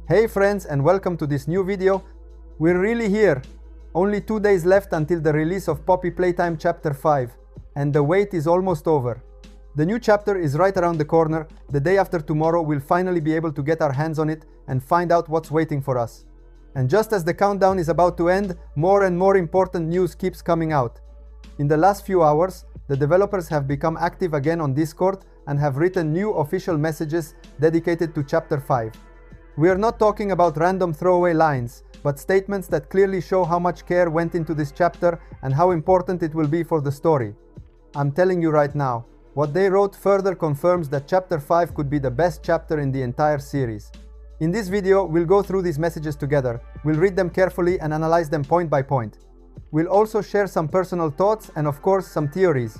Hey friends, and welcome to this new video. We're really here. Only 2 days left until the release of Poppy Playtime Chapter 5, and the wait is almost over. The new chapter is right around the corner. The day after tomorrow we'll finally be able to get our hands on it and find out what's waiting for us. And just as the countdown is about to end, more and more important news keeps coming out. In the last few hours, the developers have become active again on Discord and have written new official messages dedicated to Chapter 5. We are not talking about random throwaway lines, but statements that clearly show how much care went into this chapter and how important it will be for the story. I'm telling you right now, what they wrote further confirms that Chapter 5 could be the best chapter in the entire series. In this video, we'll go through these messages together. We'll read them carefully and analyze them point by point. We'll also share some personal thoughts and of course some theories.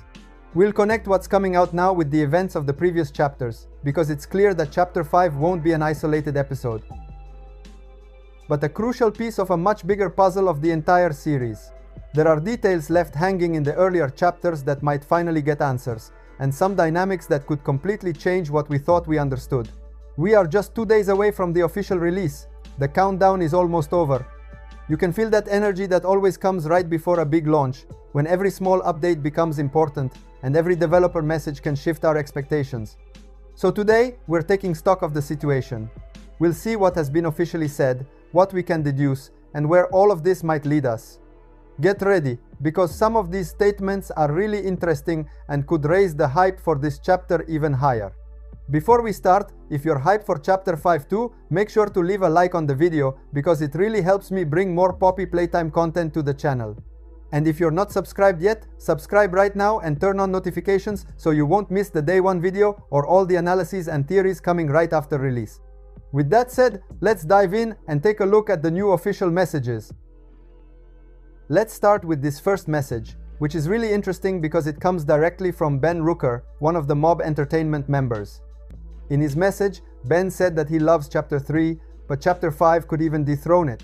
We'll connect what's coming out now with the events of the previous chapters, because it's clear that Chapter 5 won't be an isolated episode, but a crucial piece of a much bigger puzzle of the entire series. There are details left hanging in the earlier chapters that might finally get answers, and some dynamics that could completely change what we thought we understood. We are just 2 days away from the official release. The countdown is almost over. You can feel that energy that always comes right before a big launch, when every small update becomes important and every developer message can shift our expectations. So today, we're taking stock of the situation. We'll see what has been officially said, what we can deduce, and where all of this might lead us. Get ready, because some of these statements are really interesting and could raise the hype for this chapter even higher. Before we start, if you're hyped for Chapter 5 too, make sure to leave a like on the video, because it really helps me bring more Poppy Playtime content to the channel. And if you're not subscribed yet, subscribe right now and turn on notifications so you won't miss the day one video or all the analyses and theories coming right after release. With that said, let's dive in and take a look at the new official messages. Let's start with this first message, which is really interesting because it comes directly from Ben Rooker, one of the Mob Entertainment members. In his message, Ben said that he loves Chapter 3, but Chapter 5 could even dethrone it.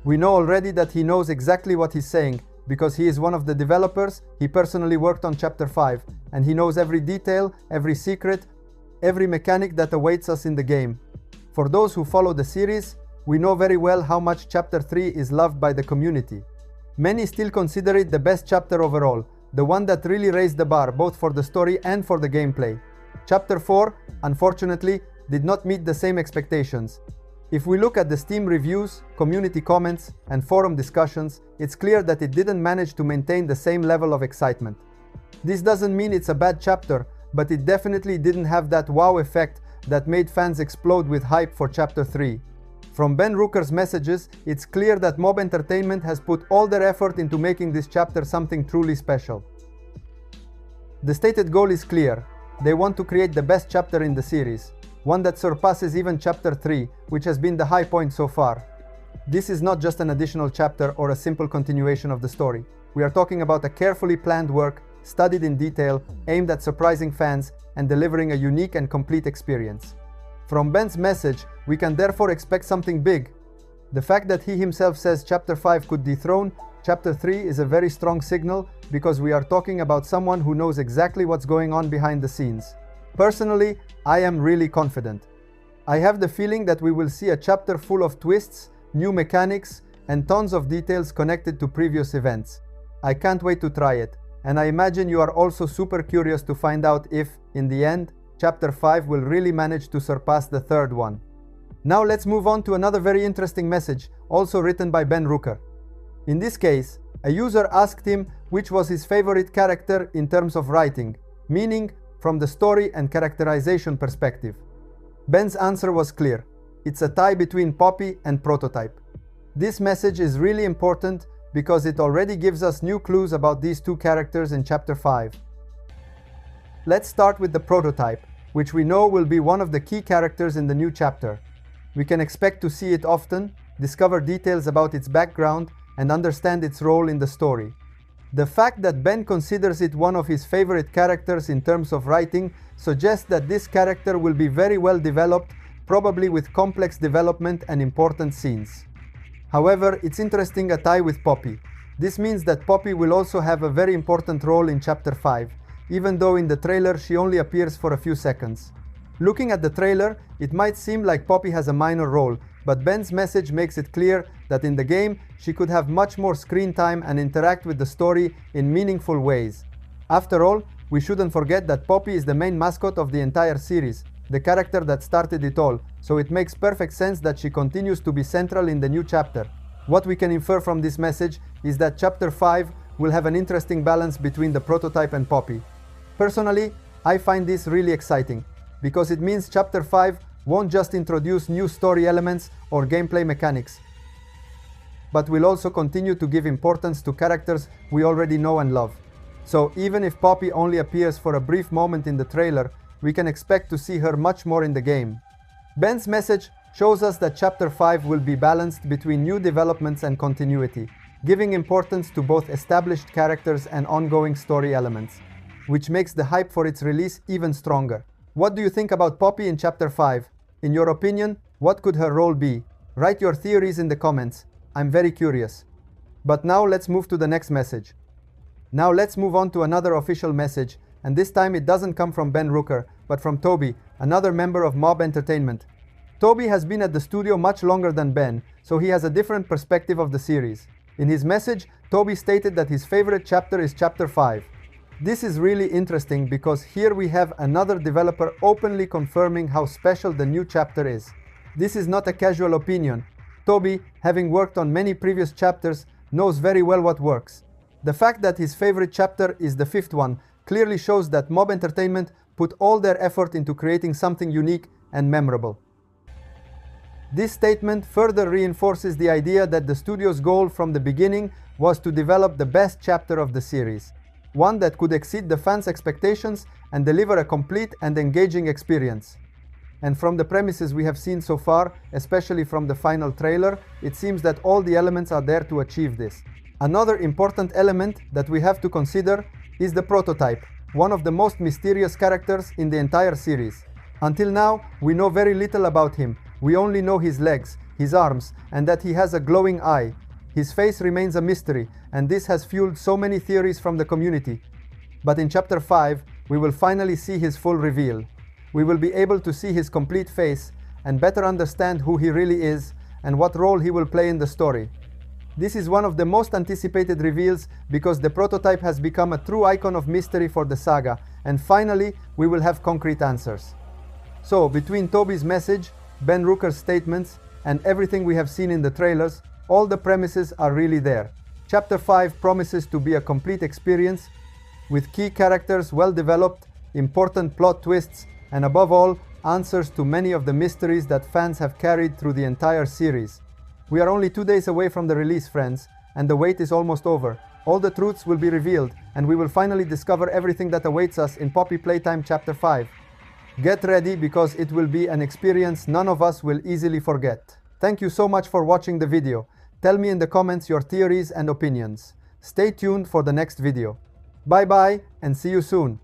We know already that he knows exactly what he's saying, because he is one of the developers. He personally worked on Chapter 5, and he knows every detail, every secret, every mechanic that awaits us in the game. For those who follow the series, we know very well how much Chapter 3 is loved by the community. Many still consider it the best chapter overall, the one that really raised the bar both for the story and for the gameplay. Chapter 4, unfortunately, did not meet the same expectations. If we look at the Steam reviews, community comments, and forum discussions, it's clear that it didn't manage to maintain the same level of excitement. This doesn't mean it's a bad chapter, but it definitely didn't have that wow effect that made fans explode with hype for Chapter 3. From Ben Rooker's messages, it's clear that Mob Entertainment has put all their effort into making this chapter something truly special. The stated goal is clear. They want to create the best chapter in the series, one that surpasses even Chapter 3, which has been the high point so far. This is not just an additional chapter or a simple continuation of the story. We are talking about a carefully planned work, studied in detail, aimed at surprising fans and delivering a unique and complete experience. From Ben's message, we can therefore expect something big. The fact that he himself says Chapter 5 could dethrone Chapter 3 is a very strong signal, because we are talking about someone who knows exactly what's going on behind the scenes. Personally, I am really confident. I have the feeling that we will see a chapter full of twists, new mechanics, and tons of details connected to previous events. I can't wait to try it, and I imagine you are also super curious to find out if, in the end, Chapter 5 will really manage to surpass the third one. Now let's move on to another very interesting message, also written by Ben Rooker. In this case, a user asked him which was his favorite character in terms of writing, meaning from the story and characterization perspective. Ben's answer was clear. It's a tie between Poppy and Prototype. This message is really important because it already gives us new clues about these two characters in Chapter 5. Let's start with the Prototype, which we know will be one of the key characters in the new chapter. We can expect to see it often, discover details about its background, and understand its role in the story. The fact that Ben considers it one of his favorite characters in terms of writing suggests that this character will be very well developed, probably with complex development and important scenes. However, it's interesting a tie with Poppy. This means that Poppy will also have a very important role in Chapter 5, even though in the trailer she only appears for a few seconds. Looking at the trailer, it might seem like Poppy has a minor role, but Ben's message makes it clear that in the game, she could have much more screen time and interact with the story in meaningful ways. After all, we shouldn't forget that Poppy is the main mascot of the entire series, the character that started it all, so it makes perfect sense that she continues to be central in the new chapter. What we can infer from this message is that Chapter 5 will have an interesting balance between the prototype and Poppy. Personally, I find this really exciting, because it means Chapter 5 won't just introduce new story elements or gameplay mechanics, but will also continue to give importance to characters we already know and love. So even if Poppy only appears for a brief moment in the trailer, we can expect to see her much more in the game. Ben's message shows us that Chapter 5 will be balanced between new developments and continuity, giving importance to both established characters and ongoing story elements, which makes the hype for its release even stronger. What do you think about Poppy in Chapter 5? In your opinion, what could her role be? Write your theories in the comments. I'm very curious. But now let's move to the next message. Now let's move on to another official message, and this time it doesn't come from Ben Rooker, but from Toby, another member of Mob Entertainment. Toby has been at the studio much longer than Ben, so he has a different perspective of the series. In his message, Toby stated that his favorite chapter is Chapter 5. This is really interesting because here we have another developer openly confirming how special the new chapter is. This is not a casual opinion. Toby, having worked on many previous chapters, knows very well what works. The fact that his favorite chapter is the 5th one clearly shows that Mob Entertainment put all their effort into creating something unique and memorable. This statement further reinforces the idea that the studio's goal from the beginning was to develop the best chapter of the series, one that could exceed the fans' expectations and deliver a complete and engaging experience. And from the premises we have seen so far, especially from the final trailer, it seems that all the elements are there to achieve this. Another important element that we have to consider is the prototype, one of the most mysterious characters in the entire series. Until now, we know very little about him. We only know his legs, his arms, and that he has a glowing eye. His face remains a mystery, and this has fueled so many theories from the community. But in Chapter 5, we will finally see his full reveal. We will be able to see his complete face and better understand who he really is and what role he will play in the story. This is one of the most anticipated reveals because the prototype has become a true icon of mystery for the saga, and finally we will have concrete answers. So, between Toby's message, Ben Rooker's statements, and everything we have seen in the trailers, all the premises are really there. Chapter 5 promises to be a complete experience, with key characters well developed, important plot twists, and above all, answers to many of the mysteries that fans have carried through the entire series. We are only 2 days away from the release, friends, and the wait is almost over. All the truths will be revealed, and we will finally discover everything that awaits us in Poppy Playtime Chapter 5. Get ready because it will be an experience none of us will easily forget. Thank you so much for watching the video. Tell me in the comments your theories and opinions. Stay tuned for the next video. Bye bye and see you soon.